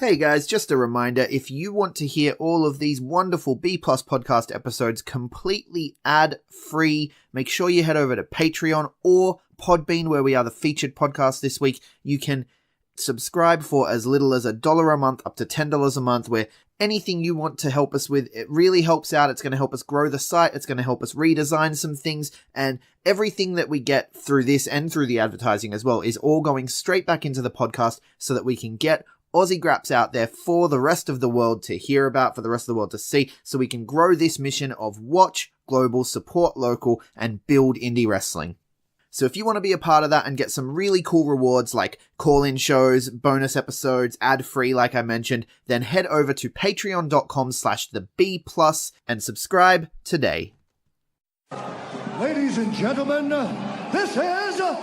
Hey guys, just a reminder, if you want to hear all of these wonderful B Plus podcast episodes completely ad-free, make sure you head over to Patreon or Podbean, where we are the featured podcast this week. You can subscribe for as little as $1 a month up to $10 a month, where anything you want to help us with, it really helps out. It's going to help us grow the site. It's going to help us redesign some things, and everything that we get through this and through the advertising as well is all going straight back into the podcast so that we can get Aussie Graps out there for the rest of the world to hear about, for the rest of the world to see, so we can grow this mission of watch global, support local, and build indie wrestling. So if you want to be a part of that and get some really cool rewards like call-in shows, bonus episodes, ad-free like I mentioned, then head over to patreon.com/theb+ and subscribe today. Ladies and gentlemen, this is the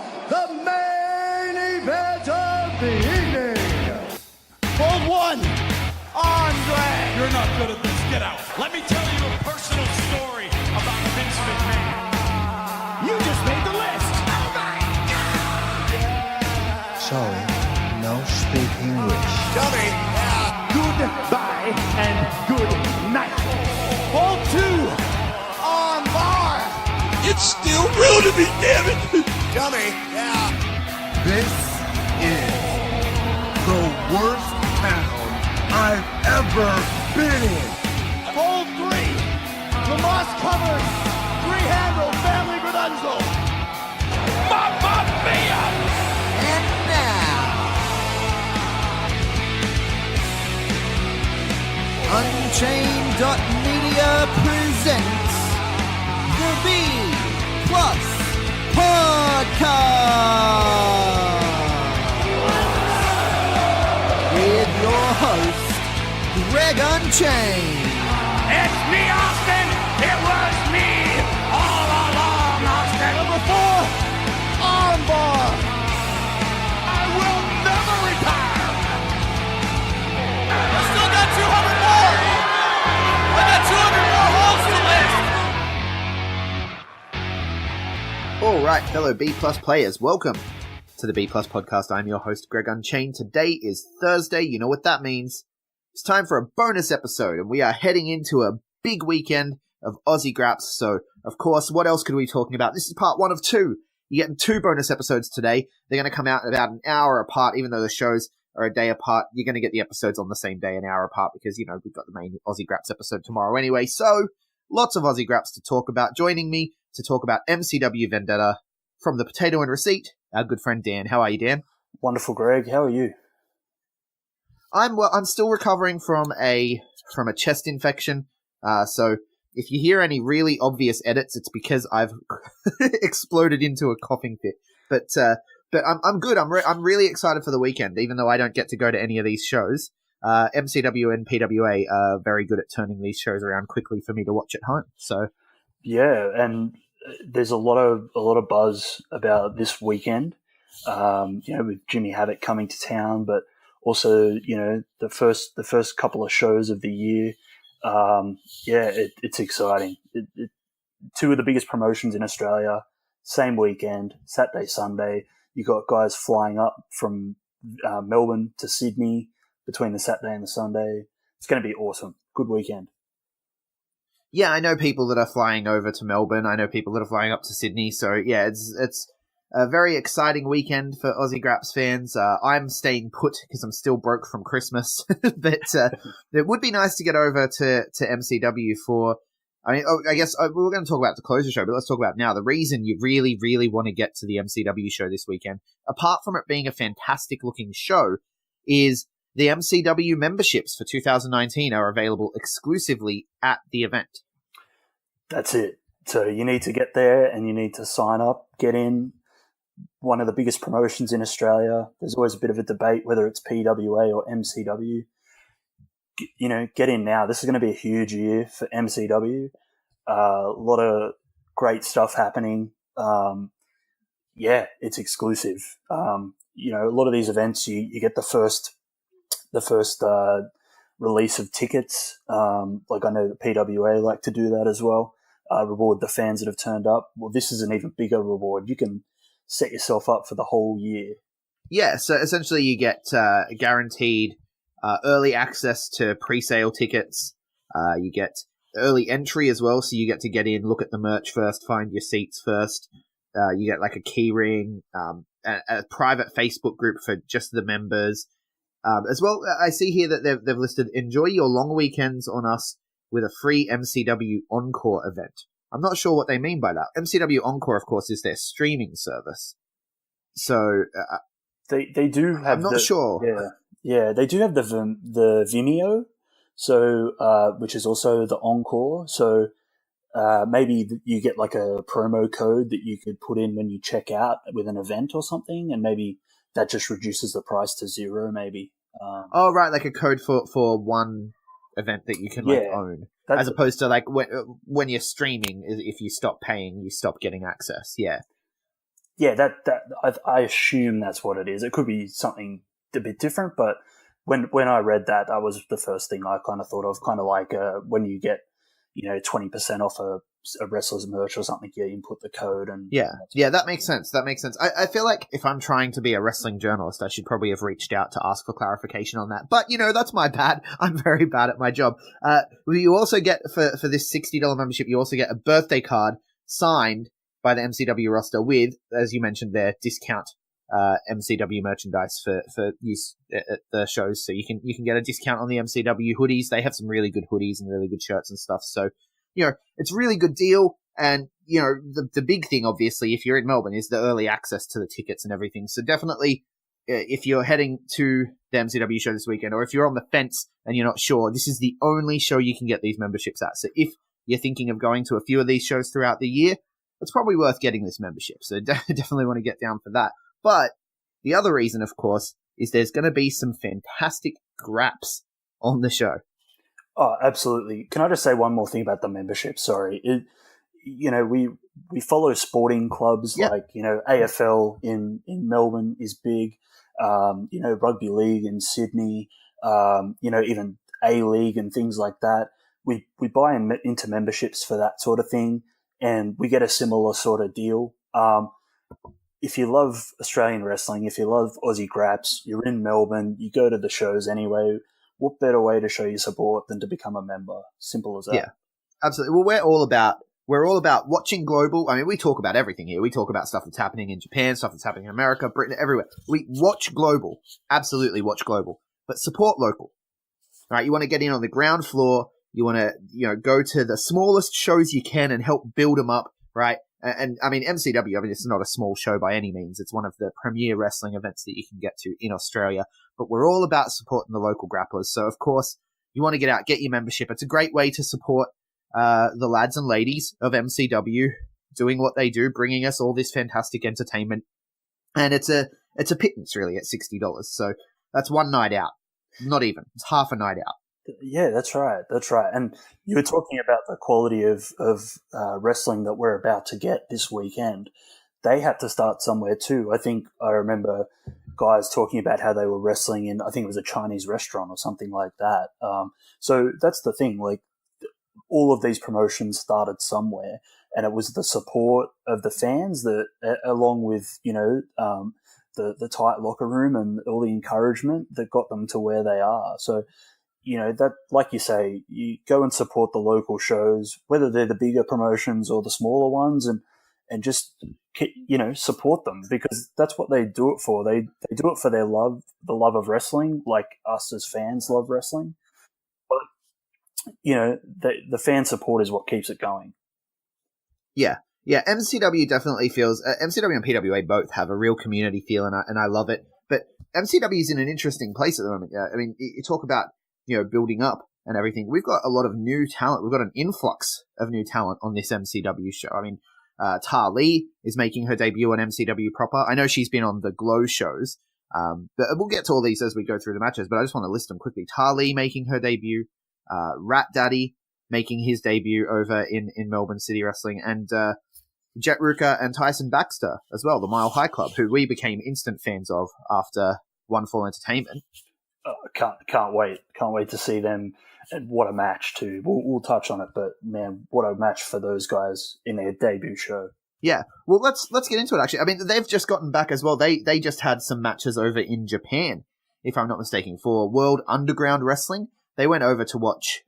main event of the evening. Hold one, Andre. You're not good at this. Get out. Let me tell you a personal story about Vince McMahon. You just made the list. Oh my God! Sorry, no speak English. Dummy. Goodbye and good night. Hold two, on bar. It's still real to me, damn it! Dummy. Yeah. This is the worst town I've ever been in. Hold three, Lamas covered, three-handle family Gradunzo. Mamma mia! And now, Unchained.media presents the B Plus Podcast with your host, Greg Unchained. It's me, Austin! It was me all along, Austin! number four, armbar. I will never retire! I still got 200 more. I got 200 more holes to list. Alright, fellow B Plus players, welcome to the B Plus Podcast. I'm your host, Greg Unchained. Today is Thursday. You know what that means. It's time for a bonus episode, and we are heading into a big weekend of Aussie Graps. So, of course, what else could we be talking about? This is part one of two. You're getting two bonus episodes today. They're going to come out in about an hour apart, even though the shows are a day apart. You're going to get the episodes on the same day, an hour apart, because, you know, we've got the main Aussie Graps episode tomorrow anyway. So, lots of Aussie Graps to talk about. Joining me to talk about MCW Vendetta from the Potato and Receipt, our good friend Dan. How are you, Dan? Wonderful, Greg. How are you? I'm still recovering from a chest infection. So if you hear any really obvious edits, it's because I've exploded into a coughing fit. But I'm good. I'm really excited for the weekend, even though I don't get to go to any of these shows. MCW and PWA are very good at turning these shows around quickly for me to watch at home. So Yeah, and there's a lot of buzz about this weekend. With Jimmy Havoc coming to town, but also, the first couple of shows of the year. It's exciting. Two of the biggest promotions in Australia, same weekend, Saturday, Sunday. You got guys flying up from Melbourne to Sydney between the Saturday and the Sunday. It's going to be awesome. Good weekend. yeah, I know people that are flying over to Melbourne. I know people that are flying up to Sydney. So yeah, it's a very exciting weekend for Aussie Graps fans. I'm staying put because I'm still broke from Christmas, but it would be nice to get over to MCW for. I guess we were going to talk about the closure show, but let's talk about now. The reason you really, really want to get to the MCW show this weekend, apart from it being a fantastic looking show, is the MCW memberships for 2019 are available exclusively at the event. That's it. So you need to get there and you need to sign up, get in. One of the biggest promotions in Australia. There's always a bit of a debate whether it's PWA or MCW. Get in now. This is going to be a huge year for MCW. A lot of great stuff happening. It's exclusive. A lot of these events, you get the first release of tickets. Like I know the PWA like to do that as well. Reward the fans that have turned up. Well, this is an even bigger reward. You can set yourself up for the whole year. Yeah, so essentially you get guaranteed early access to pre-sale tickets. You get early entry as well, so you get to get in, look at the merch first, find your seats first. You get like a key ring, a private Facebook group for just the members. As well, I see here that they've listed, enjoy your long weekends on us with a free MCW Encore event. I'm not sure what they mean by that. MCW Encore, of course, is their streaming service. So they do have. I'm not sure. Yeah, they do have the Vimeo, so which is also the Encore. So maybe you get like a promo code that you could put in when you check out with an event or something, and maybe that just reduces the price to $0. Maybe. Right, like a code for one event that you can own, as opposed to like when you're streaming, if you stop paying, you stop getting access. Yeah, that I assume that's what it is. It could be something a bit different, but when I read that was the first thing I kind of thought of, kind of like when you get 20% off a wrestler's merch or something, you input the code and that makes sense. I feel like if I'm trying to be a wrestling journalist, I should probably have reached out to ask for clarification on that, but that's my bad. I'm very bad at my job. You also get for this $60 membership, you also get a birthday card signed by the MCW roster with, as you mentioned there, discount MCW merchandise for use at the shows, so you can get a discount on the MCW hoodies. They have some really good hoodies and really good shirts and stuff, so it's a really good deal. And the big thing, obviously, if you're in Melbourne, is the early access to the tickets and everything. So definitely, if you're heading to the MCW show this weekend, or if you're on the fence and you're not sure, this is the only show you can get these memberships at. So if you're thinking of going to a few of these shows throughout the year, it's probably worth getting this membership. So definitely want to get down for that. But the other reason, of course, is there's going to be some fantastic graps on the show. Oh, absolutely. Can I just say one more thing about the membership? Sorry. We follow sporting clubs like, AFL in Melbourne is big, rugby league in Sydney, even A-League and things like that. We buy into memberships for that sort of thing, and we get a similar sort of deal. If you love Australian wrestling, if you love Aussie graps, you're in Melbourne, you go to the shows anyway, what better way to show your support than to become a member? Simple as that. Yeah, absolutely. Well, we're all about watching global. I mean, we talk about everything here. We talk about stuff that's happening in Japan, stuff that's happening in America, Britain, everywhere. We watch global. Absolutely watch global. But support local. All right, you want to get in on the ground floor. You want to, go to the smallest shows you can and help build them up, right? And I mean, MCW, it's not a small show by any means. It's one of the premier wrestling events that you can get to in Australia. But we're all about supporting the local grapplers. So, of course, you want to get out, get your membership. It's a great way to support the lads and ladies of MCW doing what they do, bringing us all this fantastic entertainment. And it's a pittance, really, at $60. So that's one night out. Not even. It's half a night out. Yeah, that's right. And you were talking about the quality of wrestling that we're about to get this weekend. They had to start somewhere too. I think I remember guys talking about how they were wrestling in, I think it was a Chinese restaurant or something like that. So that's the thing. Like, all of these promotions started somewhere, and it was the support of the fans that, along with, the tight locker room and all the encouragement that got them to where they are. So, that, like you say, you go and support the local shows, whether they're the bigger promotions or the smaller ones, and just, support them, because that's what they do it for. They do it for the love of wrestling, like us as fans love wrestling. But, the fan support is what keeps it going. Yeah. Yeah, MCW definitely feels... MCW and PWA both have a real community feel, and I love it. But MCW is in an interesting place at the moment. I mean, you talk about, building up and everything. We've got a lot of new talent. We've got an influx of new talent on this MCW show. I mean, Ta Lee is making her debut on MCW proper. I know she's been on the Glow shows, but we'll get to all these as we go through the matches, but I just want to list them quickly. Ta Lee making her debut, Rat Daddy making his debut over in Melbourne City Wrestling, and Jet Ruka and Tyson Baxter as well, the Mile High Club, who we became instant fans of after One Fall Entertainment. Can't wait to see them, and what a match too. We'll touch on it, but man, what a match for those guys in their debut show. Yeah, well, let's get into it. Actually, I mean, they've just gotten back as well. They just had some matches over in Japan if I'm not mistaken, for World Underground Wrestling. They went over to watch,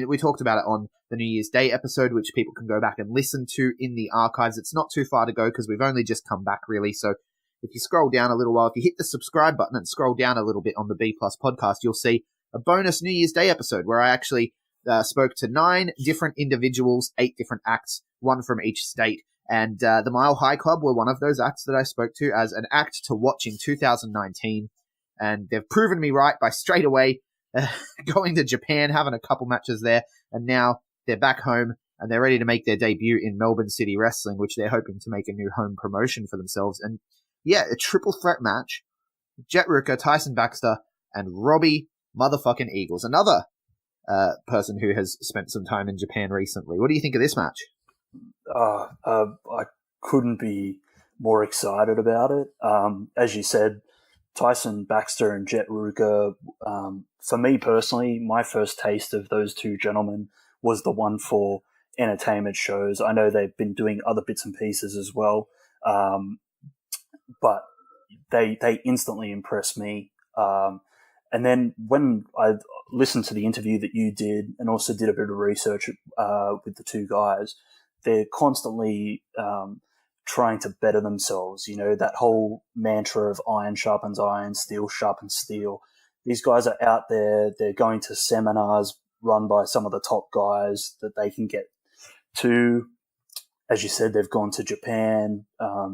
we talked about it on the New Year's Day episode, which people can go back and listen to in the archives. It's not too far to go because we've only just come back, really. So if you scroll down a little while, if you hit the subscribe button and scroll down a little bit on the B Plus podcast, you'll see a bonus New Year's Day episode where I actually spoke to 9 different individuals, 8 different acts, 1 from each state. And the Mile High Club were one of those acts that I spoke to as an act to watch in 2019. And they've proven me right by straight away going to Japan, having a couple matches there. And now they're back home and they're ready to make their debut in Melbourne City Wrestling, which they're hoping to make a new home promotion for themselves. And yeah, a triple threat match. Jet Ruka, Tyson Baxter, and Robbie motherfucking Eagles. Another person who has spent some time in Japan recently. What do you think of this match? I couldn't be more excited about it. As you said, Tyson Baxter and Jet Ruka, for me personally, my first taste of those two gentlemen was the one for entertainment shows. I know they've been doing other bits and pieces as well, but they instantly impressed me. And then when I listened to the interview that you did and also did a bit of research with the two guys, they're constantly trying to better themselves. You know, that whole mantra of iron sharpens iron, steel sharpens steel. These guys are out there. They're going to seminars run by some of the top guys that they can get to. As you said, they've gone to Japan.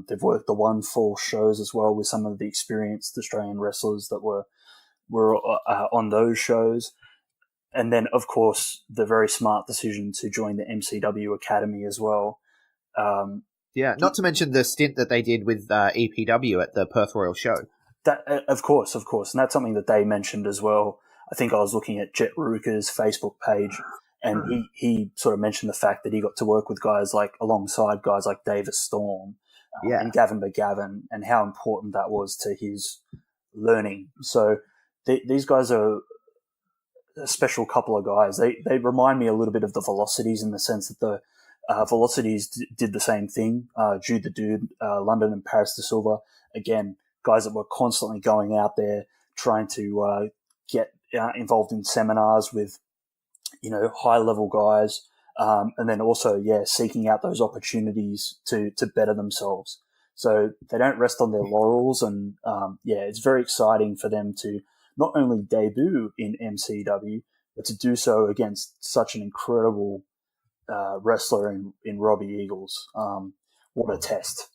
They've worked the 1-4 shows as well with some of the experienced Australian wrestlers that were on those shows. And then, of course, the very smart decision to join the MCW Academy as well. Yeah, not to mention the stint that they did with EPW at the Perth Royal Show. That, of course. And that's something that they mentioned as well. I think I was looking at Jet Ruka's Facebook page, and he sort of mentioned the fact that he got to work with alongside guys like Davis Storm and Gavin McGavin, and how important that was to his learning. So these guys are a special couple of guys. They remind me a little bit of the Velocities in the sense that the Velocities did the same thing. Jude the Dude, London and Paris de Silva, again, guys that were constantly going out there trying to get involved in seminars with, high level guys, and then also, seeking out those opportunities to better themselves. So they don't rest on their laurels, and it's very exciting for them to not only debut in MCW, but to do so against such an incredible wrestler in Robbie Eagles. What a test.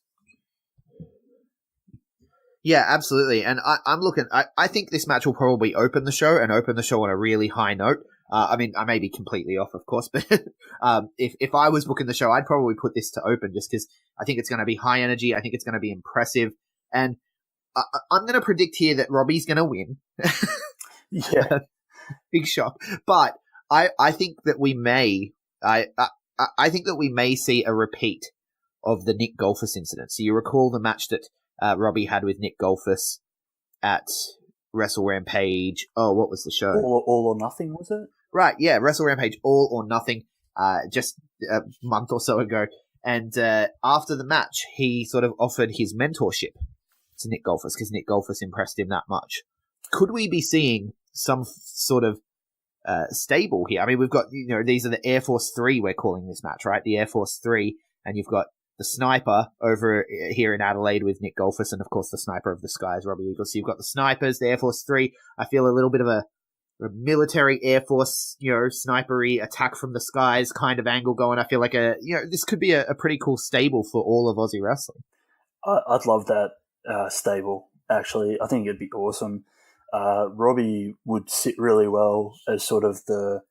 Yeah, absolutely. And I'm looking, I think this match will probably open the show on a really high note. I may be completely off, of course, but if I was booking the show, I'd probably put this to open just because I think it's going to be high energy. I think it's going to be impressive. And I'm going to predict here that Robbie's going to win. Yeah. Big shock. But I think that we may, I think that we may see a repeat of the Nick Golfus incident. So you recall the match that Robbie had with Nick Golfus at Wrestle Rampage. Oh, what was the show? All or Nothing, was it? Right, yeah, Wrestle Rampage, All or Nothing, just a month or so ago. And after the match, he sort of offered his mentorship to Nick Golfus because Nick Golfus impressed him that much. Could we be seeing some sort of stable here? I mean, we've got, these are the Air Force 3 we're calling this match, right? The Air Force 3, and you've got the Sniper over here in Adelaide with Nick Golfus, and of course the Sniper of the Skies, Robbie Eagles. So you've got the Snipers, the Air Force 3. I feel a little bit of a military Air Force, snipery attack from the skies kind of angle going. I feel like this could be a pretty cool stable for all of Aussie wrestling. I'd love that stable, actually. I think it'd be awesome. Robbie would sit really well as sort of the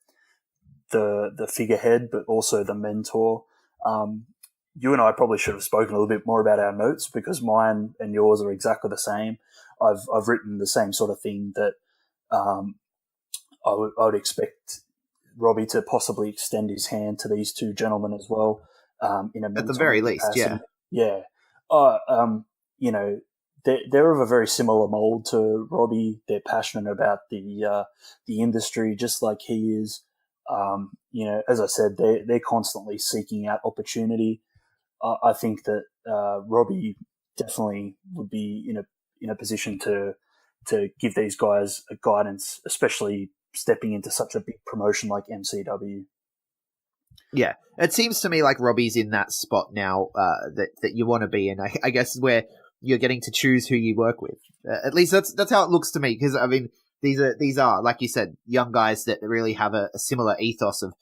figurehead, but also the mentor. You and I probably should have spoken a little bit more about our notes because mine and yours are exactly the same. I've written the same sort of thing that I would expect Robbie to possibly extend his hand to these two gentlemen as well. In a at the very least, yeah. Yeah. They're of a very similar mold to Robbie. They're passionate about the industry, just like he is. As I said, they're constantly seeking out opportunity. I think that Robbie definitely would be in a position to to give these guys a guidance, especially stepping into such a big promotion like MCW. Yeah, it seems to me like Robbie's in that spot now that you want to be in. I guess where you're getting to choose who you work with. At least that's how it looks to me. Because I mean, these are like you said, young guys that really have a similar ethos of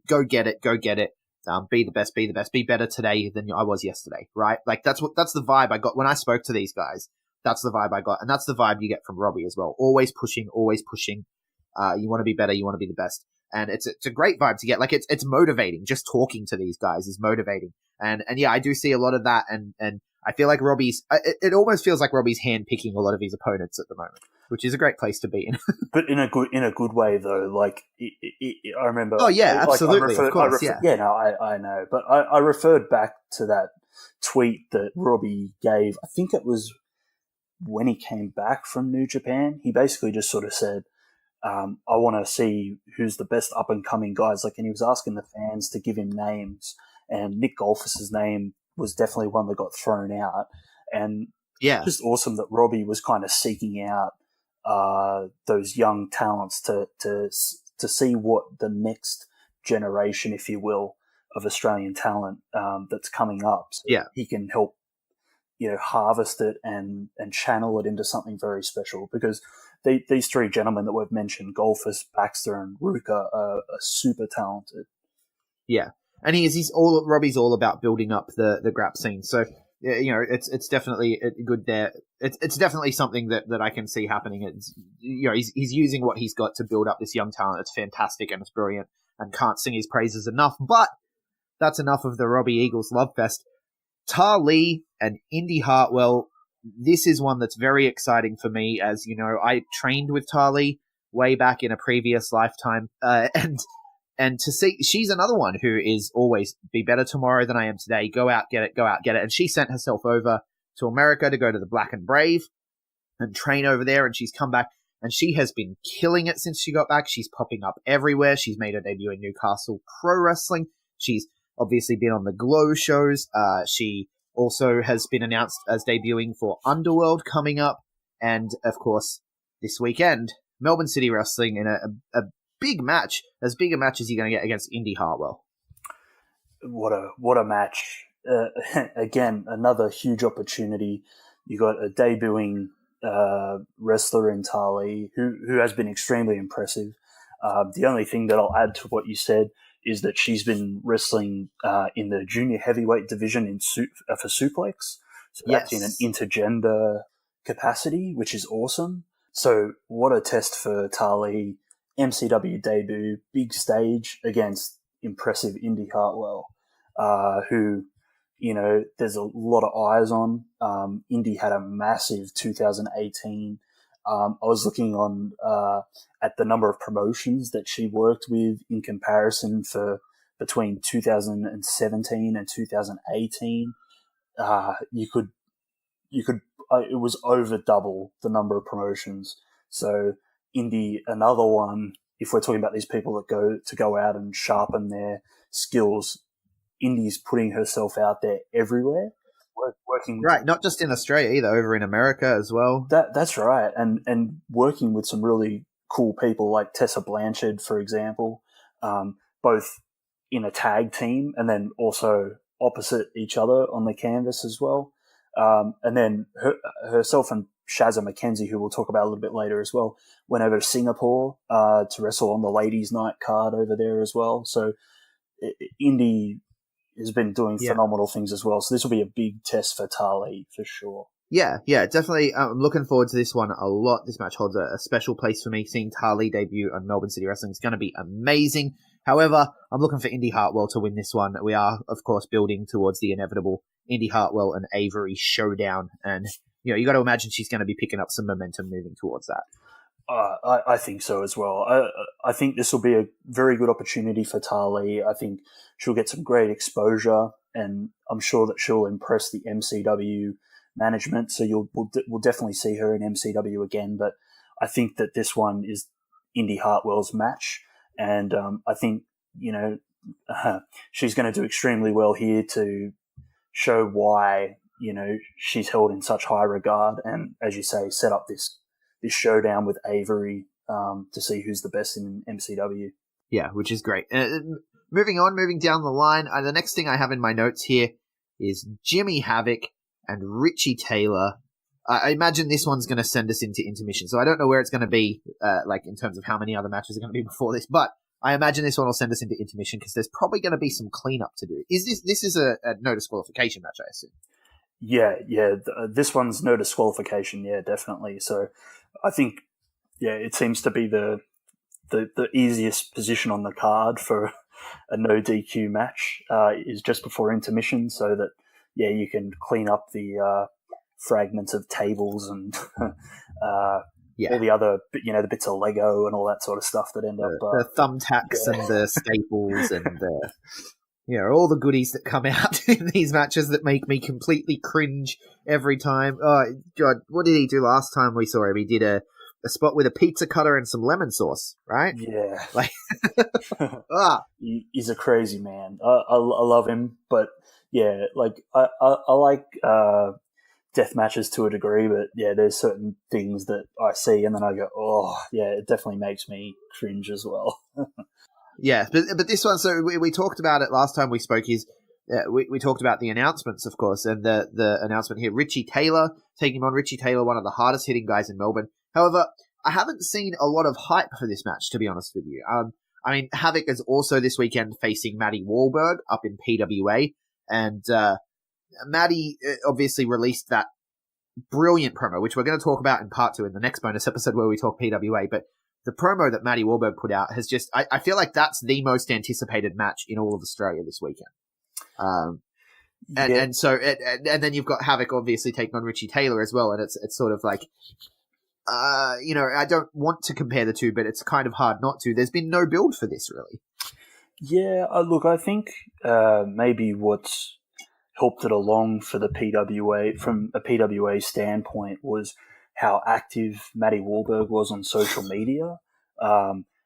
go get it, be the best, be better today than I was yesterday. Right? Like that's the vibe I got when I spoke to these guys. That's the vibe I got, and that's the vibe you get from Robbie as well. Always pushing. You want to be better. You want to be the best. And it's a great vibe to get. Like it's motivating. Just talking to these guys is motivating. And yeah, I do see a lot of that. And I feel like Robbie's. It almost feels like Robbie's handpicking a lot of his opponents at the moment, which is a great place to be in. But in a good way though. Like I remember. Oh yeah, absolutely, of course. Yeah. No, I know. But I referred back to that tweet that Robbie gave. I think it was when he came back from New Japan. He basically just sort of said, I want to see who's the best up and coming guys. Like, and he was asking the fans to give him names, and Nick Golfus's name was definitely one that got thrown out. And yeah, just awesome that Robbie was kind of seeking out those young talents to see what the next generation, if you will, of Australian talent that's coming up. So he can help, harvest it and channel it into something very special, because these three gentlemen that we've mentioned, Golfus, Baxter, and Ruka, are super talented. Yeah, and Robbie's all about building up the grap scene. So it's definitely good there. It's definitely something that I can see happening. It's he's using what he's got to build up this young talent. It's fantastic and it's brilliant, and can't sing his praises enough. But that's enough of the Robbie Eagles love fest. Lee and Indy Hartwell. This is one that's very exciting for me, as you know, I trained with Lee way back in a previous lifetime, and to see, she's another one who is always be better tomorrow than I am today. Go out, get it. And she sent herself over to America to go to the Black and Brave and train over there, and she's come back, and she has been killing it since she got back. She's popping up everywhere. She's made her debut in Newcastle Pro Wrestling. She's obviously been on the Glow shows. She also has been announced as debuting for Underworld coming up. And, of course, this weekend, Melbourne City Wrestling in a big match, as big a match as you're going to get against Indy Hartwell. What a match. Again, another huge opportunity. You got a debuting wrestler in Lee who has been extremely impressive. The only thing that I'll add to what you said is that she's been wrestling in the junior heavyweight division for Suplex. So that's in an intergender capacity, which is awesome. So what a test for Lee. MCW debut, big stage against impressive Indy Hartwell, who, there's a lot of eyes on. Indy had a massive 2018. I was looking on at the number of promotions that she worked with in comparison for between 2017 and 2018. It was over double the number of promotions. So Indy, another one, if we're talking about these people that go out and sharpen their skills, Indy's putting herself out there everywhere. Working right, not just in Australia either, over in America as well. That's right, and working with some really cool people like Tessa Blanchard, for example, both in a tag team and then also opposite each other on the canvas as well. And then herself and Shazza McKenzie, who we'll talk about a little bit later as well, went over to Singapore to wrestle on the ladies' night card over there as well. So Indy has been doing phenomenal things as well. So this will be a big test for Lee for sure. Yeah, definitely. I'm looking forward to this one a lot. This match holds a special place for me. Seeing Lee debut on Melbourne City Wrestling is going to be amazing. However, I'm looking for Indy Hartwell to win this one. We are, of course, building towards the inevitable Indy Hartwell and Avery showdown. And, you got to imagine she's going to be picking up some momentum moving towards that. I think so as well. I think this will be a very good opportunity for Lee. I think she'll get some great exposure, and I'm sure that she'll impress the MCW management. So we'll definitely see her in MCW again. But I think that this one is Indy Hartwell's match, and I think she's going to do extremely well here to show why she's held in such high regard, and as you say, set up this showdown with Avery to see who's the best in MCW. Yeah, which is great. Moving down the line, the next thing I have in my notes here is Jimmy Havoc and Richie Taylor. I imagine this one's going to send us into intermission, so I don't know where it's going to be, like in terms of how many other matches are going to be before this, but I imagine this one will send us into intermission because there's probably going to be some cleanup to do. This is a no disqualification match, I assume? Yeah. This one's no disqualification. Yeah, definitely. So I think, it seems to be the easiest position on the card for a no DQ match is just before intermission, so that you can clean up the fragments of tables and all the other the bits of Lego and all that sort of stuff that end up the thumbtacks and the staples and the all the goodies that come out in these matches that make me completely cringe every time. Oh God, what did he do last time we saw him? He did a spot with a pizza cutter and some lemon sauce, right? Yeah. Like, he's a crazy man. I love him, but like I like death matches to a degree, but there's certain things that I see and then I go, oh yeah, it definitely makes me cringe as well. Yeah, but this one, so we talked about it last time we spoke, we talked about the announcements, of course, and the announcement here, Richie Taylor, taking on Richie Taylor, one of the hardest hitting guys in Melbourne. However, I haven't seen a lot of hype for this match, to be honest with you. I mean, Havoc is also this weekend facing Matty Wahlberg up in PWA, and Matty obviously released that brilliant promo, which we're going to talk about in part 2 in the next bonus episode where we talk PWA, but the promo that Matty Wahlberg put out has just, I feel like that's the most anticipated match in all of Australia this weekend. And then you've got Havoc obviously taking on Richie Taylor as well, and it's sort of like, I don't want to compare the two, but it's kind of hard not to. There's been no build for this, really. Yeah, look, I think maybe what's helped it along for the PWA, from a PWA standpoint, was how active Matty Wahlberg was on social media.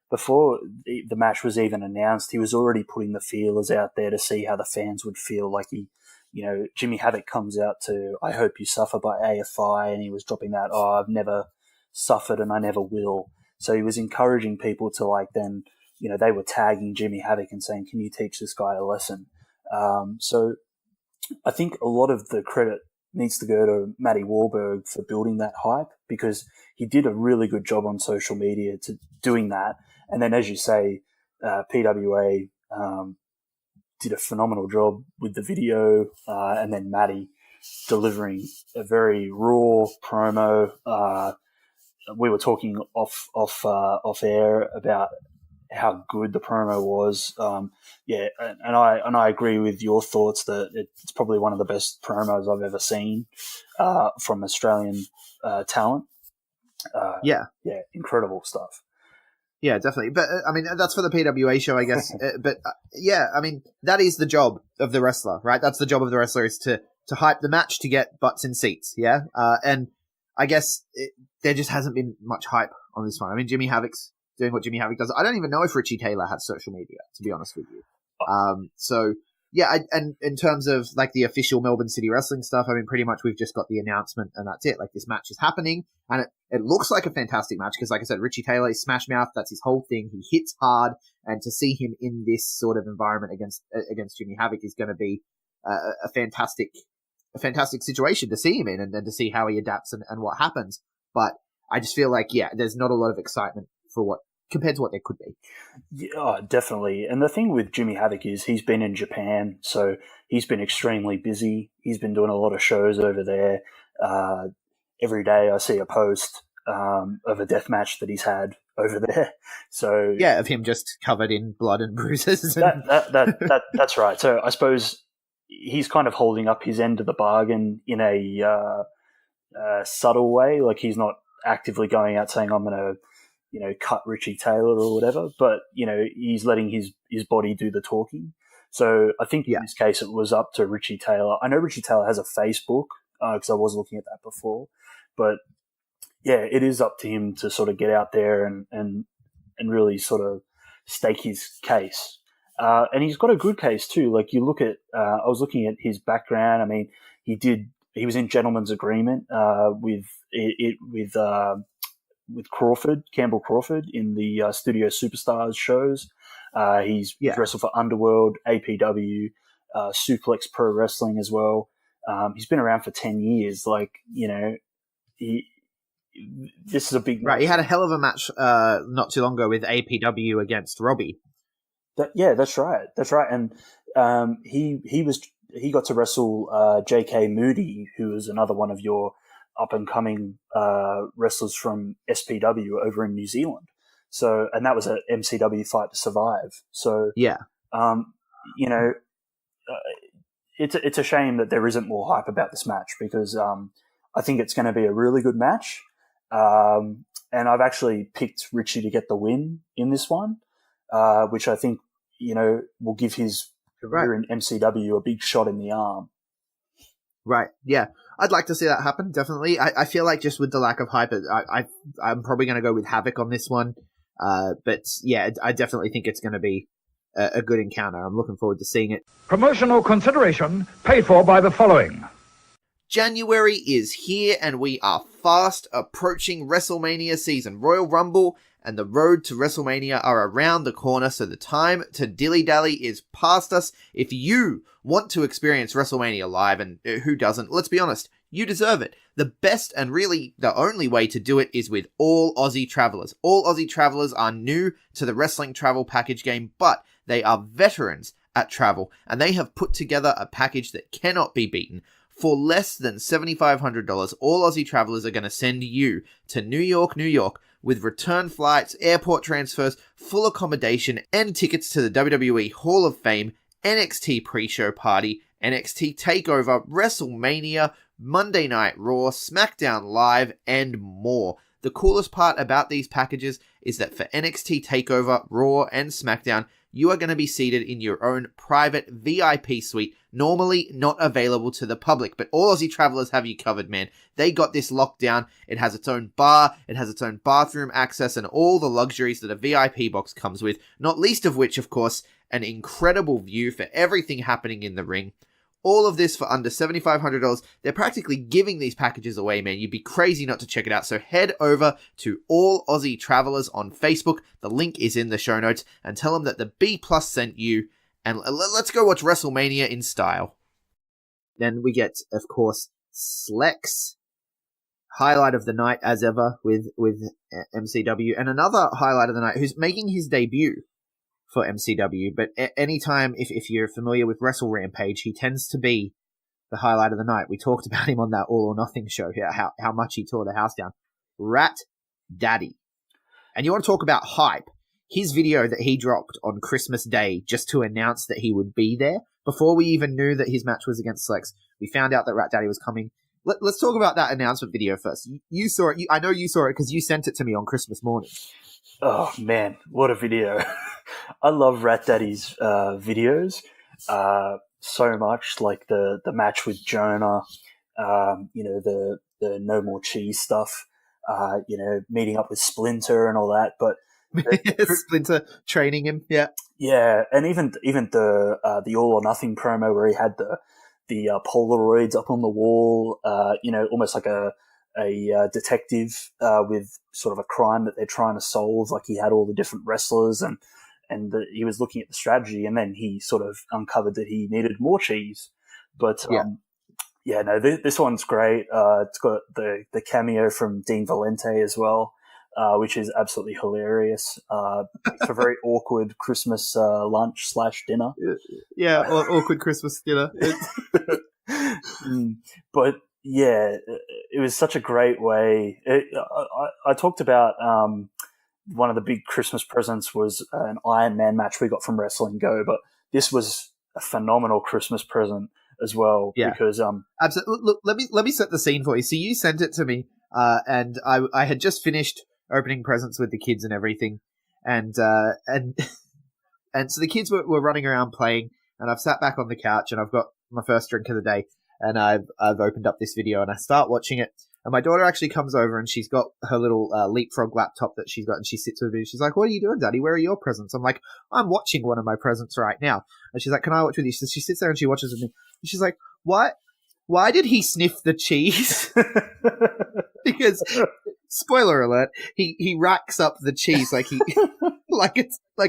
Before the match was even announced, he was already putting the feelers out there to see how the fans would feel. Like Jimmy Havoc comes out to "I Hope You Suffer" by AFI, and he was dropping that, "Oh, I've never suffered and I never will." So he was encouraging people to they were tagging Jimmy Havoc and saying, "Can you teach this guy a lesson?" So I think a lot of the credit needs to go to Matty Wahlberg for building that hype, because he did a really good job on social media to doing that. And then, as you say, PWA did a phenomenal job with the video, and then Matty delivering a very raw promo. We were talking off air about how good the promo was. And I agree with your thoughts that it's probably one of the best promos I've ever seen from Australian talent. Incredible stuff. Yeah, definitely. But I mean, that's for the PWA show, I guess. But I mean, that is the job of the wrestler, right? That's the job of the wrestler, is to hype the match to get butts in seats. Yeah. And I guess there just hasn't been much hype on this one. I mean, Jimmy Havoc's doing what Jimmy Havoc does. I don't even know if Richie Taylor has social media, to be honest with you. And in terms of like the official Melbourne City Wrestling stuff, I mean, pretty much we've just got the announcement and that's it. Like, this match is happening, and it looks like a fantastic match because, like I said, Richie Taylor is Smash Mouth. That's his whole thing. He hits hard, and to see him in this sort of environment against Jimmy Havoc is going to be a fantastic situation to see him in, and then to see how he adapts and what happens. But I just feel like, there's not a lot of excitement compared to what there could be. Yeah, definitely. And the thing with Jimmy Havoc is he's been in Japan, so he's been extremely busy. He's been doing a lot of shows over there. Every day I see a post of a death match that he's had over there. So of him just covered in blood and bruises. That's right. So I suppose he's kind of holding up his end of the bargain in a subtle way. Like, he's not actively going out saying, "I'm going to cut Richie Taylor" or whatever, but, he's letting his body do the talking. So I think in this case, it was up to Richie Taylor. I know Richie Taylor has a Facebook, because I was looking at that before, but it is up to him to sort of get out there and really sort of stake his case. And he's got a good case too. Like, you look at, I was looking at his background. I mean, he was in gentleman's agreement, with with Crawford, Campbell Crawford, in the Studio Superstars shows. He's wrestled for Underworld, APW, Suplex Pro Wrestling as well. He's been around for 10 years. Like, you know, this is a big Right, he had a hell of a match not too long ago with APW against Robbie. That's right. That's right. And he got to wrestle J.K. Moody, who was another one of your up-and-coming wrestlers from SPW over in New Zealand. So, and that was a MCW Fight to Survive. So, yeah, you know, it's a shame that there isn't more hype about this match, because I think it's going to be a really good match. And I've actually picked Richie to get the win in this one, which I think, you know, will give his career in MCW a big shot in the arm. Right, yeah. I'd like to see that happen, definitely. I feel like just with the lack of hype, I'm probably going to go with Havoc on this one. But yeah, I definitely think it's going to be a good encounter. I'm looking forward to seeing it. Promotional consideration paid for by the following. January is here and we are fast approaching WrestleMania season. Royal Rumble and the road to WrestleMania are around the corner, so the time to dilly-dally is past us. If you want to experience WrestleMania live, and who doesn't, let's be honest, you deserve it. The best and really the only way to do it is with All Aussie Travelers. All Aussie Travelers are new to the wrestling travel package game, but they are veterans at travel, and they have put together a package that cannot be beaten. For less than $7,500, All Aussie Travelers are going to send you to New York, New York, with return flights, airport transfers, full accommodation, and tickets to the WWE Hall of Fame, NXT pre-show party, NXT TakeOver, WrestleMania, Monday Night Raw, SmackDown Live, and more. The coolest part about these packages is that for NXT TakeOver, Raw, and SmackDown, you are going to be seated in your own private VIP suite, normally not available to the public, but All Aussie Travelers have you covered, man. They got this locked down. It has its own bar, it has its own bathroom access, and all the luxuries that a VIP box comes with, not least of which, of course, an incredible view for everything happening in the ring. All of this for under $7,500. They're practically giving these packages away, man. You'd be crazy not to check it out. So head over to All Aussie Travelers on Facebook. The link is in the show notes. And tell them that the B Plus sent you. And let's go watch WrestleMania in style. Then we get, of course, Slex. Highlight of the night, as ever, with MCW. And another highlight of the night, who's making his debut for MCW, but anytime, if you're familiar with Wrestle Rampage, he tends to be the highlight of the night. We talked about him on that All or Nothing show, how much he tore the house down. Rat Daddy. And you want to talk about hype? His video that he dropped on Christmas Day just to announce that he would be there, before we even knew that his match was against Slex, we found out that Rat Daddy was coming. Let's talk about that announcement video first. You saw it. I know you saw it because you sent it to me on Christmas morning. Oh, man, what a video. I love Rat Daddy's videos so much, like the match with Jonah, you know, the No More Cheese stuff, you know, meeting up with Splinter and all that. But Splinter training him, yeah. Yeah, and even the All or Nothing promo where he had the Polaroids up on the wall, you know, almost like a detective with sort of a crime that they're trying to solve. Like he had all the different wrestlers and he was looking at the strategy, and then he sort of uncovered that he needed more cheese. But this one's great. It's got the cameo from Dean Valente as well, which is absolutely hilarious. It's a very awkward Christmas lunch / dinner. Yeah, awkward Christmas dinner. But yeah, it was such a great way. I talked about one of the big Christmas presents was an Iron Man match we got from Wrestling Go, but this was a phenomenal Christmas present as well. Yeah, because absolutely. Look, let me set the scene for you. So you sent it to me, and I had just finished opening presents with the kids and everything, and so the kids were running around playing, and I've sat back on the couch and I've got my first drink of the day. And I've opened up this video and I start watching it. And my daughter actually comes over and she's got her little Leapfrog laptop that she's got, and she sits with me. She's like, "What are you doing, Daddy? Where are your presents?" I'm like, "I'm watching one of my presents right now." And she's like, "Can I watch with you?" So she sits there and she watches with me. And she's like, "Why did he sniff the cheese?" Because spoiler alert, he racks up the cheese like he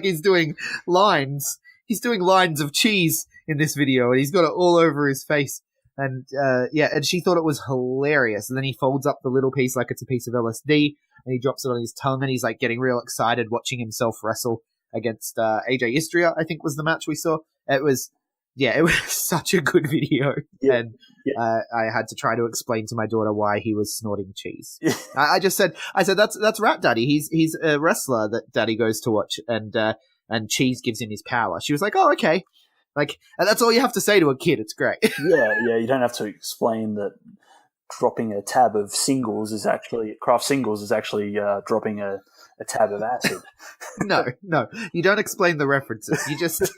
he's doing lines. He's doing lines of cheese in this video, and he's got it all over his face. And and she thought it was hilarious. And then he folds up the little piece like it's a piece of LSD, and he drops it on his tongue, and he's like getting real excited watching himself wrestle against AJ Istria, I think was the match we saw. It was such a good video. Yeah. And I had to try to explain to my daughter why he was snorting cheese. I said that's Rat Daddy. He's a wrestler that Daddy goes to watch, and cheese gives him his power. She was like, oh, okay. Like, and that's all you have to say to a kid. It's great. Yeah. You don't have to explain that dropping a tab of craft singles is actually dropping a tab of acid. No. You don't explain the references. You just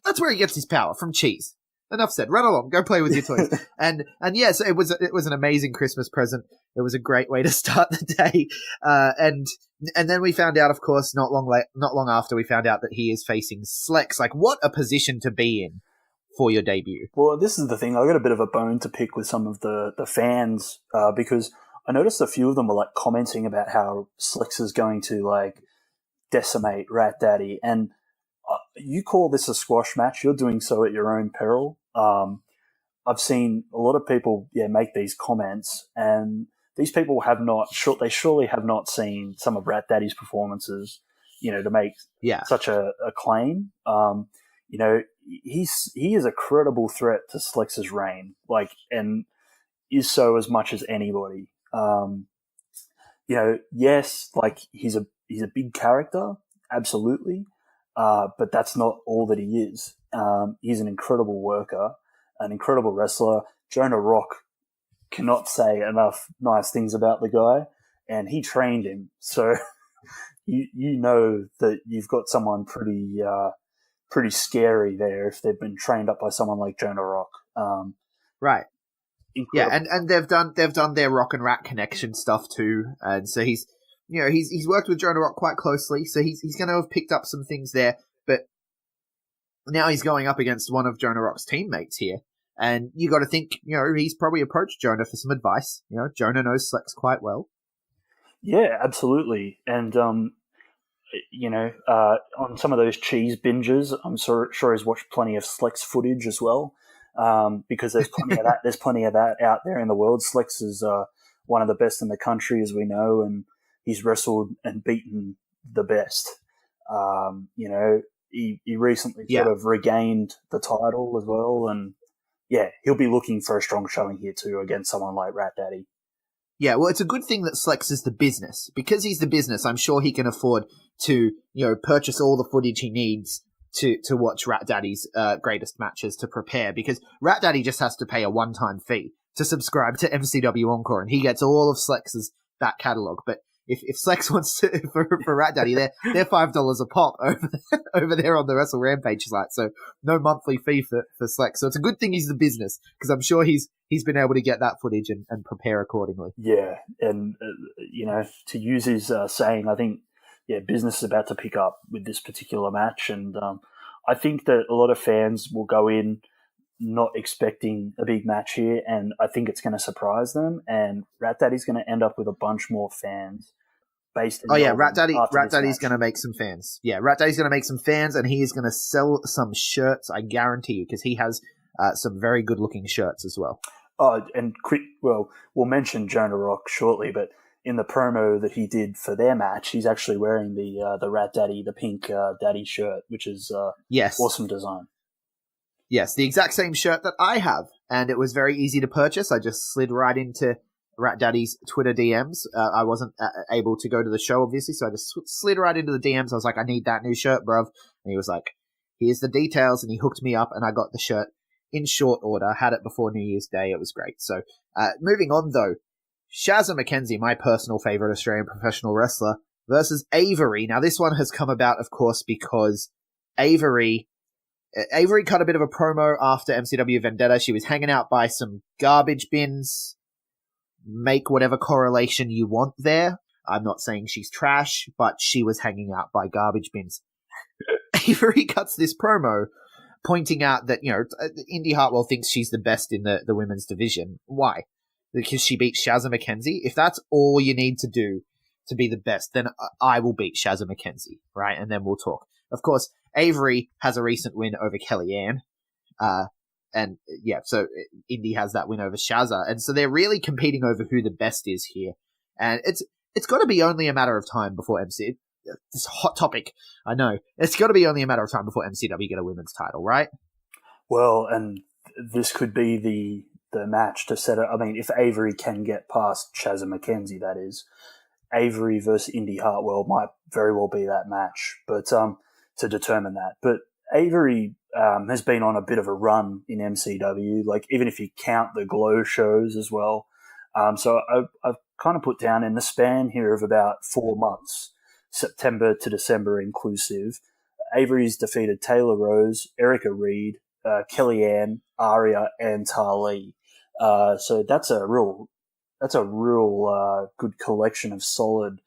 that's where he gets his power, from cheese. Enough said. Run along. Go play with your toys. and so it was an amazing Christmas present. It was a great way to start the day. And then we found out, of course, not long after, we found out that he is facing Slex. Like, what a position to be in for your debut. Well, this is the thing. I got a bit of a bone to pick with some of the fans because I noticed a few of them were like commenting about how Slex is going to like decimate Rat Daddy, and you call this a squash match. You're doing so at your own peril. I've seen a lot of people make these comments, and these people they surely have not seen some of Rat Daddy's performances, to make such a claim. He is a credible threat to Slex's reign, and is so as much as anybody. Yes, he's a big character, absolutely, but that's not all that he is. He's an incredible worker, an incredible wrestler. Jonah Rock cannot say enough nice things about the guy, and he trained him. So you know that you've got someone pretty scary there if they've been trained up by someone like Jonah Rock. Right. Incredible. Yeah, and they've done their Rock and Rat connection stuff too, and so he's worked with Jonah Rock quite closely, so he's going to have picked up some things there. But now he's going up against one of Jonah Rock's teammates here, and you got to think, he's probably approached Jonah for some advice. Jonah knows Slex quite well. Yeah, absolutely, and on some of those cheese binges, I'm sure he's watched plenty of Slex footage as well. Because there's plenty of that. There's plenty of that out there in the world. Slex is one of the best in the country, as we know, and he's wrestled and beaten the best. He recently sort of regained the title as well, and he'll be looking for a strong showing here too against someone like Rat Daddy. Yeah, well, it's a good thing that Slex is the business. Because he's the business, I'm sure he can afford to, purchase all the footage he needs to watch Rat Daddy's greatest matches to prepare, because Rat Daddy just has to pay a one-time fee to subscribe to MCW Encore, and he gets all of Slex's back catalogue. But if Slex wants to, for Rat Daddy, they're $5 a pop over there on the Wrestle Rampage site, so no monthly fee for Slex. So it's a good thing he's the business, because I'm sure he's been able to get that footage and prepare accordingly. Yeah, and to use his saying, I think business is about to pick up with this particular match, and I think that a lot of fans will go in not expecting a big match here, and I think it's going to surprise them, and Rat Daddy's going to end up with a bunch more fans based in Rat Daddy's going to make some fans. Yeah, Rat Daddy's going to make some fans, and he is going to sell some shirts, I guarantee you, because he has some very good-looking shirts as well. Oh, and we'll mention Jonah Rock shortly, but in the promo that he did for their match, he's actually wearing the Rat Daddy, the pink Daddy shirt, which is awesome design. Yes, the exact same shirt that I have, and it was very easy to purchase. I just slid right into Rat Daddy's Twitter DMs. I wasn't able to go to the show, obviously, so I just slid right into the DMs. I was like, I need that new shirt, bruv. And he was like, here's the details, and he hooked me up, and I got the shirt in short order. Had it before New Year's Day. It was great. So, moving on, though. Shazza McKenzie, my personal favorite Australian professional wrestler, versus Avery. Now, this one has come about, of course, because Avery cut a bit of a promo after MCW Vendetta. She was hanging out by some garbage bins. Make whatever correlation you want there. I'm not saying she's trash, but she was hanging out by garbage bins. Avery cuts this promo pointing out that, Indy Hartwell thinks she's the best in the women's division. Why? because she beat Shazza McKenzie. If that's all you need to do to be the best, then I will beat Shazza McKenzie, right? And then we'll talk. Of course, Avery has a recent win over Kellyanne. And yeah, so Indy has that win over Shazza. And so they're really competing over who the best is here. And it's got to be only a matter of time before this hot topic, I know. It's got to be only a matter of time before MCW get a women's title, right? Well, and this could be the match to set it. I mean, if Avery can get past Shazza McKenzie, that is, Avery versus Indy Hartwell might very well be that match, but to determine that. But Avery has been on a bit of a run in MCW, like even if you count the Glow shows as well. So I've kind of put down in the span here of about 4 months, September to December inclusive, Avery's defeated Taylor Rose, Erica Reed, Kellyanne, Aria, and Tali. So that's a real good collection of solid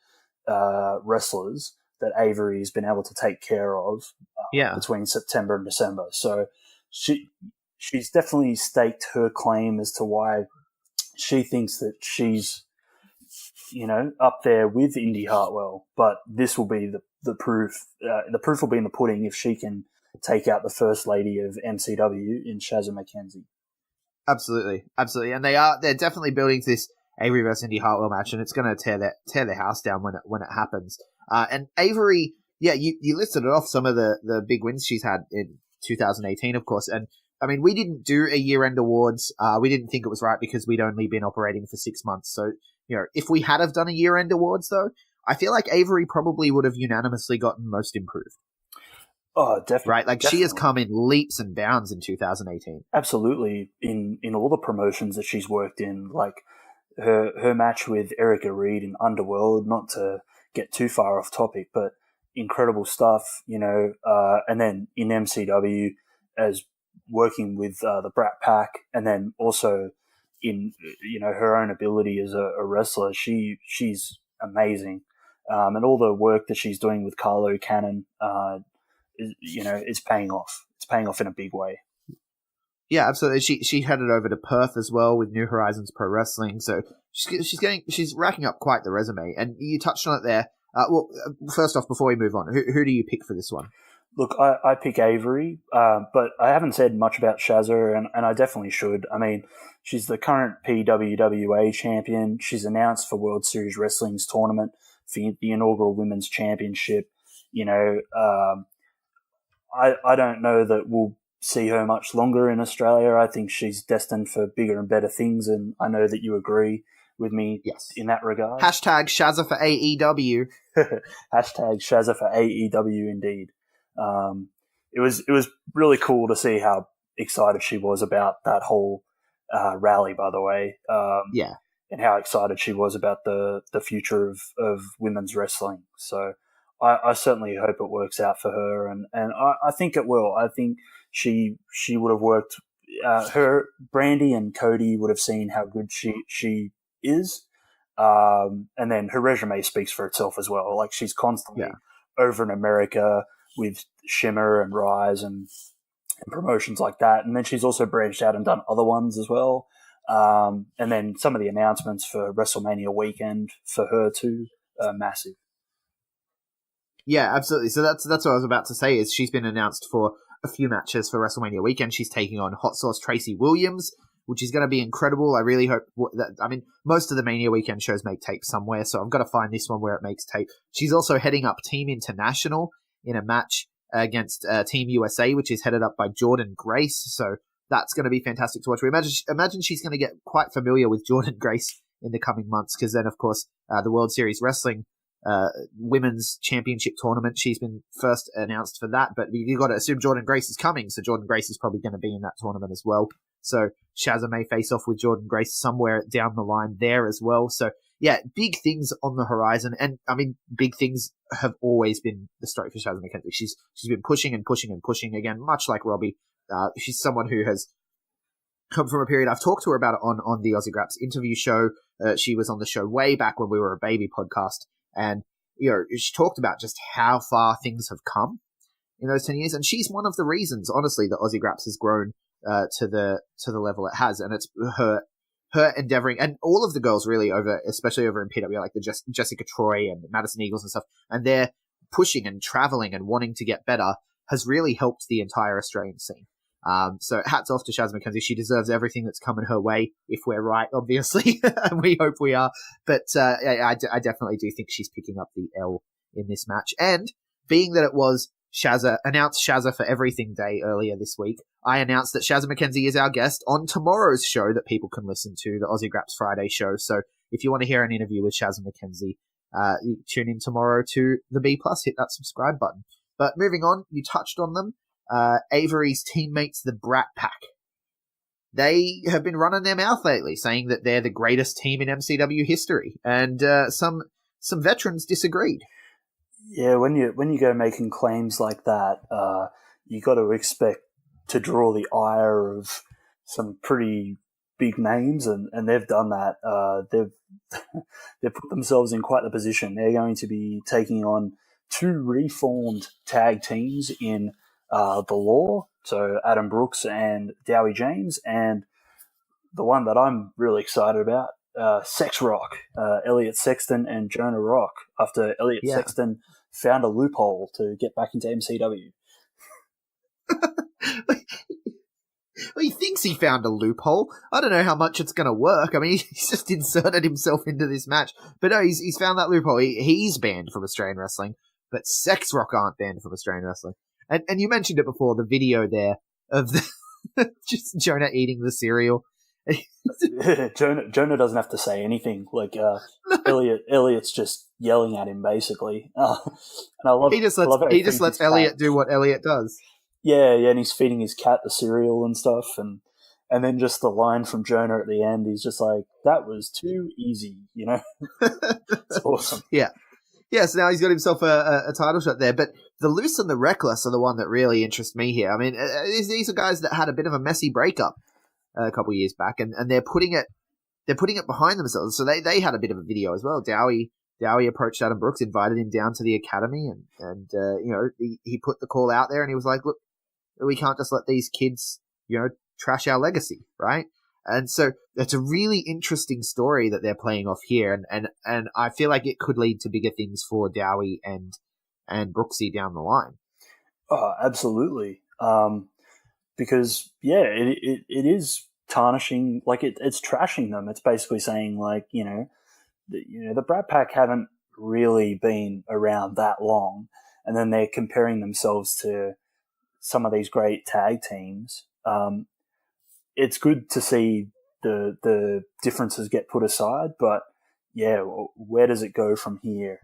wrestlers that Avery's been able to take care of between September and December. So she's definitely staked her claim as to why she thinks that she's, up there with Indy Hartwell. But this will be the proof. The proof will be in the pudding if she can take out the first lady of MCW in Shazza McKenzie. Absolutely. And they're definitely building to this Avery versus Indy Hartwell match, and it's going to tear their house down when it happens. And Avery, you listed it off, some of the big wins she's had in 2018, of course. And I mean, we didn't do a year-end awards. We didn't think it was right because we'd only been operating for 6 months. So, if we had have done a year-end awards, though, I feel like Avery probably would have unanimously gotten most improved. Oh, definitely. Right? Like, definitely. She has come in leaps and bounds in 2018. Absolutely. In all the promotions that she's worked in, like her match with Erica Reed in Underworld, not to get too far off topic, but incredible stuff, and then in MCW as working with the Brat Pack, and then also in, her own ability as a wrestler, she's amazing. And all the work that she's doing with Carlo Cannon, is paying off. It's paying off in a big way. Yeah, absolutely. She headed over to Perth as well with New Horizons Pro Wrestling, so she's racking up quite the resume. And you touched on it there. First off, before we move on, who do you pick for this one? Look, I pick Avery, but I haven't said much about Shazza, and I definitely should. I mean, she's the current PWWA champion. She's announced for World Series Wrestling's tournament for the inaugural Women's Championship. I don't know that we'll see her much longer in Australia. I think she's destined for bigger and better things, and I know that you agree with me in that regard. Hashtag Shazza for AEW. Hashtag Shazza for AEW indeed. It was really cool to see how excited she was about that whole rally, by the way. And how excited she was about the future of women's wrestling. So I certainly hope it works out for her, and I think it will. I think she would have worked. Her Brandy and Cody would have seen how good she is, and then her resume speaks for itself as well. Like, she's constantly over in America with Shimmer and Rise and promotions like that, and then she's also branched out and done other ones as well. And then some of the announcements for WrestleMania weekend for her too are massive. Yeah, absolutely. So that's what I was about to say, is she's been announced for a few matches for WrestleMania weekend. She's taking on Hot Sauce Tracy Williams, which is going to be incredible. I really hope that, I mean, most of the Mania weekend shows make tape somewhere, so I've got to find this one where it makes tape. She's also heading up Team International in a match against Team USA, which is headed up by Jordan Grace. So that's going to be fantastic to watch. We imagine she's going to get quite familiar with Jordan Grace in the coming months, because then, of course, the World Series Wrestling Women's Championship Tournament, she's been first announced for that, but you got to assume Jordan Grace is coming, so Jordan Grace is probably going to be in that tournament as well. So Shazza may face off with Jordan Grace somewhere down the line there as well. So yeah, big things on the horizon, and I mean, big things have always been the story for Shazza McKenzie. She's been pushing and pushing and pushing again, much like Robbie. She's someone who has come from a period. I've talked to her about it on the Aussie Graps interview show. She was on the show way back when we were a baby podcast. And, she talked about just how far things have come in those 10 years. And she's one of the reasons, honestly, that Aussie Graps has grown to the level it has. And it's her her endeavoring, and all of the girls really over, especially over in PW, like the Jessica Troy and Madison Eagles and stuff, and they're pushing and traveling and wanting to get better, has really helped the entire Australian scene. So hats off to Shaz McKenzie. She deserves everything that's coming her way, if we're right, obviously, and we hope we are. But I definitely do think she's picking up the L in this match. And being that it was announced Shazza for Everything Day earlier this week, I announced that Shazza McKenzie is our guest on tomorrow's show that people can listen to, the Aussie Graps Friday show. So if you want to hear an interview with Shazza McKenzie, you tune in tomorrow to the B+, hit that subscribe button. But moving on, you touched on them. Avery's teammates, the Brat Pack. They have been running their mouth lately, saying that they're the greatest team in MCW history, and some veterans disagreed. Yeah, when you go making claims like that, you got to expect to draw the ire of some pretty big names, and they've done that. They've put themselves in quite the position. They're going to be taking on two reformed tag teams in the Law, so Adam Brooks and Dowie James, and the one that I'm really excited about, Sex Rock, Elliot Sexton and Jonah Rock, after Elliot Sexton found a loophole to get back into MCW. Well, he thinks he found a loophole. I don't know how much it's going to work. I mean, he's just inserted himself into this match. But no, he's found that loophole. He's banned from Australian wrestling, but Sex Rock aren't banned from Australian wrestling. And you mentioned it before, the video there of just Jonah eating the cereal. Jonah doesn't have to say anything. Like Elliot's just yelling at him basically. And I love. He just lets Elliot do what Elliot does. Yeah, and he's feeding his cat the cereal and stuff, and then just the line from Jonah at the end, he's just like, "That was too easy," you know. It's awesome. Yeah. So now he's got himself a title shot there. But the Loose and the Reckless are the one that really interests me here. I mean, these are guys that had a bit of a messy breakup a couple of years back, and they're putting it behind themselves. So they had a bit of a video as well. Dowie approached Adam Brooks, invited him down to the academy, and you know, he put the call out there, and he was like, "Look, we can't just let these kids, you know, trash our legacy, right?" And so it's a really interesting story that they're playing off here, and I feel like it could lead to bigger things for Dowie and Brooksy down the line. Oh, absolutely. Because it is tarnishing, like it's trashing them. It's basically saying, like, the Brat Pack haven't really been around that long, and then they're comparing themselves to some of these great tag teams. It's good to see the differences get put aside, but where does it go from here?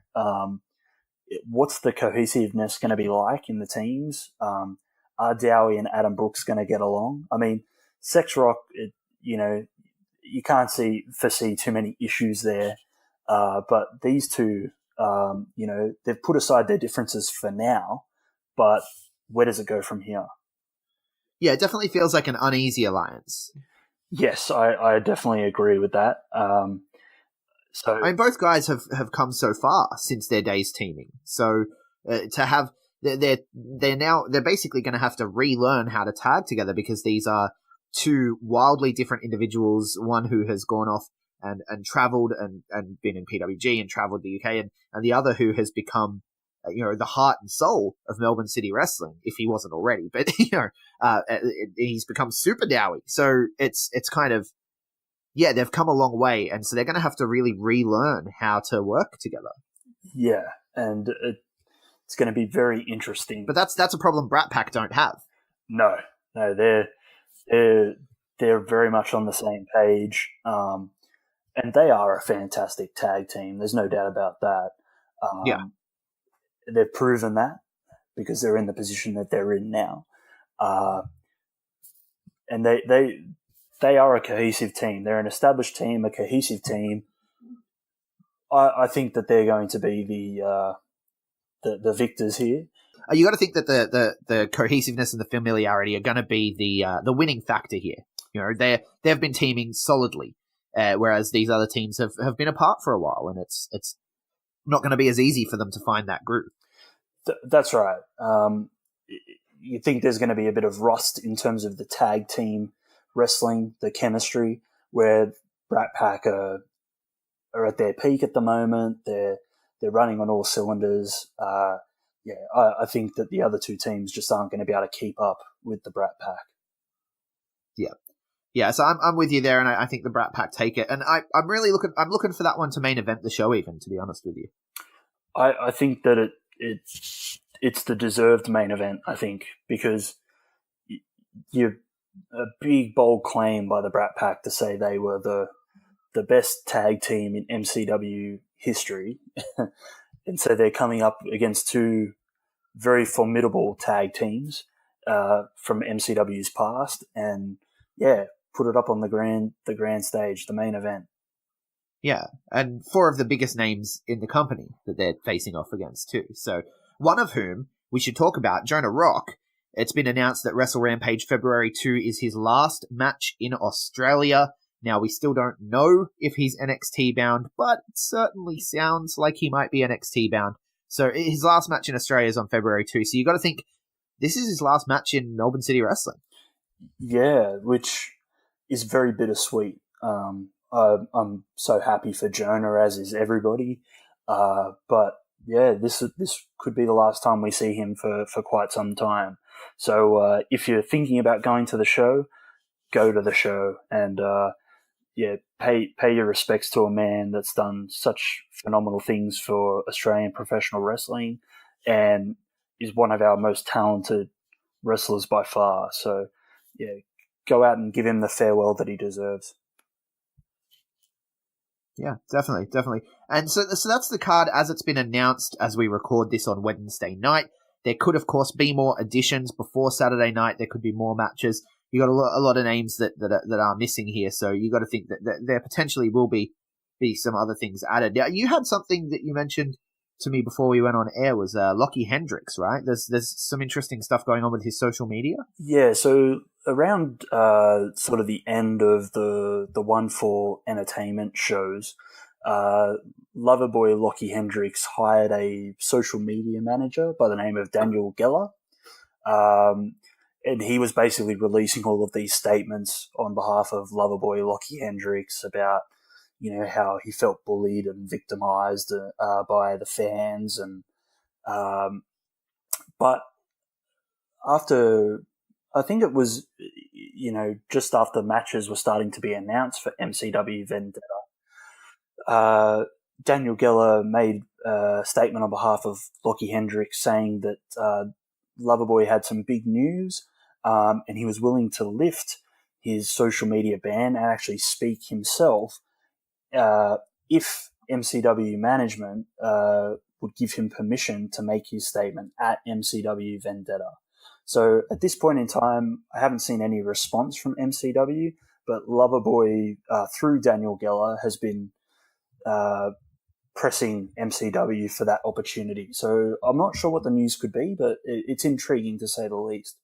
What's the cohesiveness going to be like in the teams? Are Dowie and Adam Brooks going to get along? I mean, Sex Rock, you can't foresee too many issues there, but these two, they've put aside their differences for now, but where does it go from here? Yeah, it definitely feels like an uneasy alliance. Yes, I definitely agree with that. So I mean, both guys have come so far since their days teaming. So to have they're basically going to have to relearn how to tag together, because these are two wildly different individuals. One who has gone off and traveled and been in PWG and traveled the UK, and the other who has become the heart and soul of Melbourne City wrestling, if he wasn't already. But he's become Super Dowie. So it's kind of, they've come a long way, and so they're going to have to really relearn how to work together. Yeah, and it's going to be very interesting. But that's a problem Brat Pack don't have. No, they're very much on the same page, and they are a fantastic tag team. There's no doubt about that. They've proven that because they're in the position that they're in now, and they are a cohesive team. They're an established team, a cohesive team. I think that they're going to be the victors here. You got to think that the cohesiveness and the familiarity are going to be the winning factor here. They've been teaming solidly, whereas these other teams have been apart for a while, and it's not going to be as easy for them to find that groove. That's right. You think there's going to be a bit of rust in terms of the tag team wrestling, the chemistry, where Brat Pack are at their peak at the moment. They're running on all cylinders. I think that the other two teams just aren't going to be able to keep up with the Brat Pack. Yeah, so I'm with you there, and I think the Brat Pack take it. And I'm really looking for that one to main event the show, even, to be honest with you. I think that it's the deserved main event, I think, because you're a big, bold claim by the Brat Pack to say they were the best tag team in MCW history. And so they're coming up against two very formidable tag teams from MCW's past, and put it up on the grand stage, the main event. Yeah, and four of the biggest names in the company that they're facing off against too. So one of whom we should talk about, Jonah Rock. It's been announced that Wrestle Rampage February 2 is his last match in Australia. Now, we still don't know if he's NXT bound, but it certainly sounds like he might be NXT bound. So his last match in Australia is on February 2. So you got to think this is his last match in Melbourne City Wrestling. Yeah, which is very bittersweet. I'm so happy for Jonah, as is everybody. But yeah, this could be the last time we see him for quite some time. So if you're thinking about going to the show, go to the show and pay your respects to a man that's done such phenomenal things for Australian professional wrestling and is one of our most talented wrestlers by far. So yeah, go out and give him the farewell that he deserves. Yeah, definitely. And so that's the card as it's been announced as we record this on Wednesday night. There could, of course, be more additions before Saturday night. There could be more matches. You got a lot of names that are missing here, so you got to think that there potentially will be some other things added. Now, you had something that you mentioned to me before we went on air was Lockie Hendricks, right? There's some interesting stuff going on with his social media. Yeah, so around sort of the end of the 1-4 entertainment shows, Loverboy Lockie Hendricks hired a social media manager by the name of Daniel Geller. And he was basically releasing all of these statements on behalf of Loverboy Lockie Hendricks about, how he felt bullied and victimized by the fans. And but after, I think it was, just after matches were starting to be announced for MCW Vendetta, Daniel Geller made a statement on behalf of Lockie Hendricks saying that Loverboy had some big news and he was willing to lift his social media ban and actually speak himself if MCW management would give him permission to make his statement at MCW Vendetta. So at this point in time, I haven't seen any response from MCW, but Loverboy, through Daniel Geller, has been pressing MCW for that opportunity. So I'm not sure what the news could be, but it's intriguing to say the least.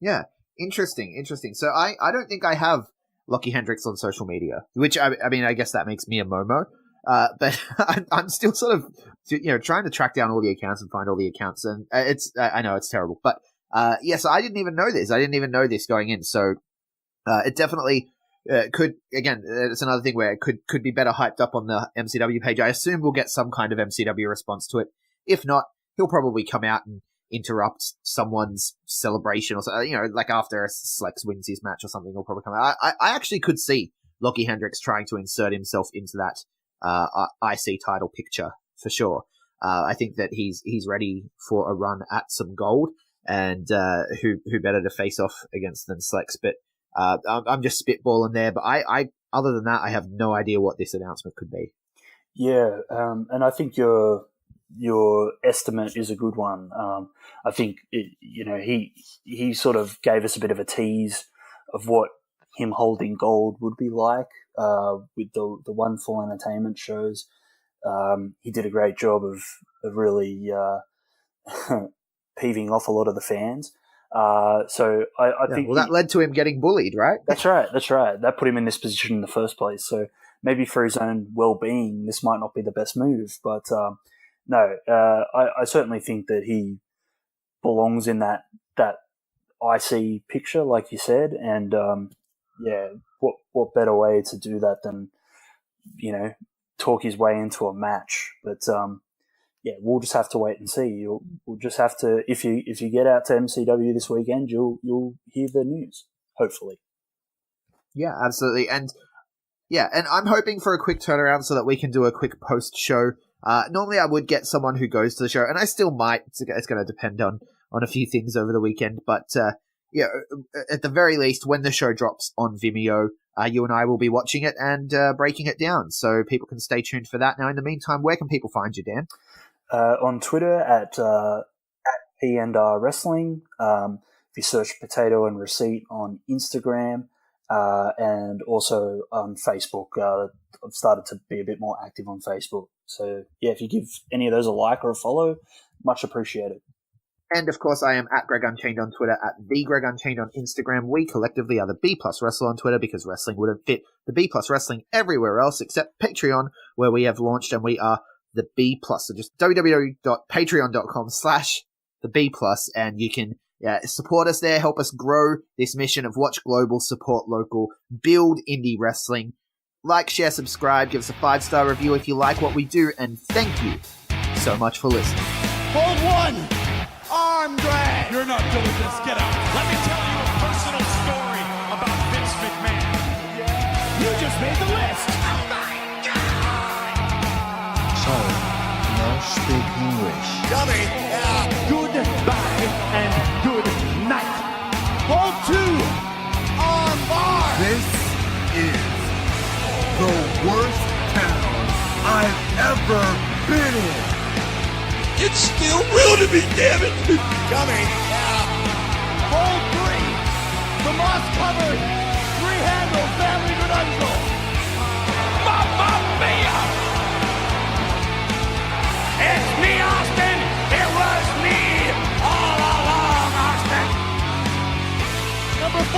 Yeah, interesting. So I don't think I have Lockie Hendricks on social media, which I mean, I guess that makes me a Momo. But I'm still sort of, trying to track down all the accounts and find all the accounts, and I know it's terrible, but so I didn't even know this. I didn't even know this going in. So it definitely could. Again, it's another thing where it could be better hyped up on the MCW page. I assume we'll get some kind of MCW response to it. If not, he'll probably come out and interrupt someone's celebration or something, like after Slex wins his match or something, he'll probably come out. I actually could see Lockie Hendricks trying to insert himself into that IC title picture for sure. I think that he's ready for a run at some gold, and who better to face off against than Slex? But I'm just spitballing there. But I other than that, I have no idea what this announcement could be. Yeah, and I think your estimate is a good one. I think he sort of gave us a bit of a tease of what him holding gold would be like with the 1-4 entertainment shows. He did a great job of really peeving off a lot of the fans. So I think that led to him getting bullied, right? That's right. That put him in this position in the first place. So maybe for his own well-being, this might not be the best move. But no, I certainly think that he belongs in that IC picture, like you said, and yeah, what better way to do that than, talk his way into a match? But yeah, we'll just have to wait and see. We'll just have to, if you get out to MCW this weekend, you'll hear the news, hopefully. Yeah, absolutely. And I'm hoping for a quick turnaround so that we can do a quick post show. Normally I would get someone who goes to the show, and I still might. It's going to depend on a few things over the weekend. But at the very least, when the show drops on Vimeo, you and I will be watching it and breaking it down, so people can stay tuned for that. Now, in the meantime, where can people find you, Dan? On Twitter at P&R Wrestling. If you search Potato and Receipt on Instagram, and also on Facebook. I've started to be a bit more active on Facebook. So yeah, if you give any of those a like or a follow, much appreciated. And of course, I am at Greg Unchained on Twitter, at the Greg Unchained on Instagram. We collectively are the B Plus Wrestler on Twitter because wrestling wouldn't fit the B Plus Wrestling everywhere else except Patreon, where we have launched, and we are the B Plus. So just www.patreon.com/the B Plus, and you can support us there, help us grow this mission of watch global, support local, build indie wrestling. Like, share, subscribe, give us a 5-star review if you like what we do, and thank you so much for listening. Hold one. Arm drag. You're not doing this. Get out. Let me tell you a personal story about Vince McMahon. You just made the list. Sorry, no speak English. Dummy. Goodbye and good night. Hold two. Arm bar. This is the worst town I've ever been in. It's still real to me, damn it. Dummy. Hold three. The moss covered. Three-handle family Granunzo. Mamma mia. It's me, Austin. It was me all along, Austin. Number 4.